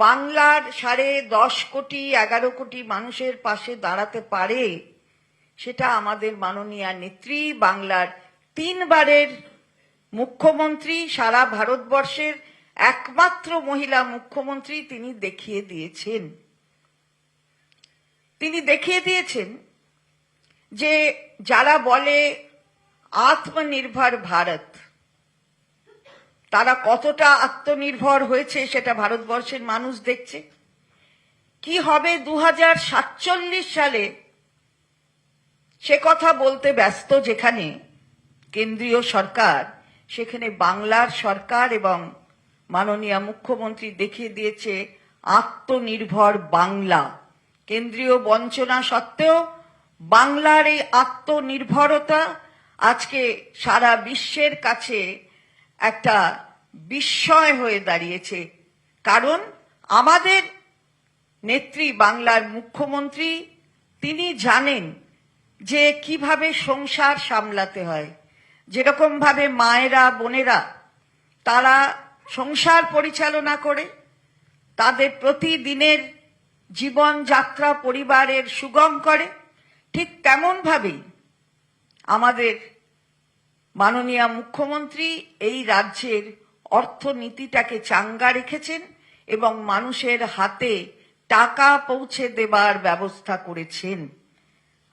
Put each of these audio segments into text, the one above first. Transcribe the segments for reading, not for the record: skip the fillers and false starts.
বাংলার 10.5 কোটি 11 কোটি মানুষের পাশে দাঁড়াতে পারে, সেটা আমাদের মাননীয় নেত্রী, বাংলার 3 বারের মুখ্যমন্ত্রী, সারা ভারতবর্ষের একমাত্র মহিলা মুখ্যমন্ত্রী, তিনি দেখিয়ে দিয়েছেন। তিনি দেখিয়ে দিয়েছেন যে যারা বলে আত্মনির্ভর ভারত, তারা কতটা আত্মনির্ভর হয়েছে সেটা ভারতবর্ষের মানুষ দেখছে। কি হবে 2047 সালে সে কথা বলতে ব্যস্ত যেখানে কেন্দ্রীয় সরকার, সেখানে বাংলার সরকার এবং মাননীয় মুখ্যমন্ত্রী দেখিয়ে দিয়েছে আত্মনির্ভর বাংলা। কেন্দ্রীয় বঞ্চনা সত্ত্বেও বাংলার এই আত্মনির্ভরতা আজকে সারা বিশ্বের কাছে একটা বিস্ময় হয়ে দাঁড়িয়েছে। কারণ আমাদের নেত্রী, বাংলার মুখ্যমন্ত্রী, তিনি জানেন যে কিভাবে সংসার সামলাতে হয়। যেরকম ভাবে মায়েরা, বোনেরা তারা সংসার পরিচালনা করে তাদের প্রতিদিনের জীবনযাত্রা পরিবারের সুগম করে, ঠিক তেমন ভাবেই আমাদের মাননীয় মুখ্যমন্ত্রী এই রাজ্যের অর্থনীতিটাকে চাঙ্গা রেখেছেন এবং মানুষের হাতে টাকা পৌঁছে দেবার ব্যবস্থা করেছেন।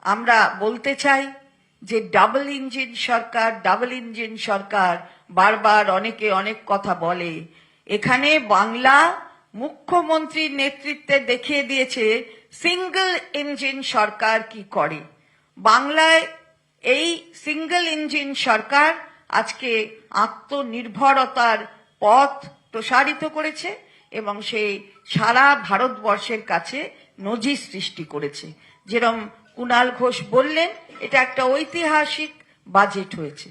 আমরা বলতে চাই যে ডাবল ইঞ্জিন সরকার, বারবার অনেকে অনেক কথা বলে। এখানে বাংলা মুখ্যমন্ত্রীর নেতৃত্বে দেখিয়ে দিয়েছে সিঙ্গল ইঞ্জিন সরকার কি করে। বাংলায় এই সিঙ্গল ইঞ্জিন সরকার আজকে আত্মনির্ভরতার পথ প্রসারিত করেছে এবং সেই সারা ভারতবর্ষের কাছে নজির সৃষ্টি করেছে। যেরকম কুণাল ঘোষ বললেন, এটা একটা ঐতিহাসিক বাজেট হয়েছে।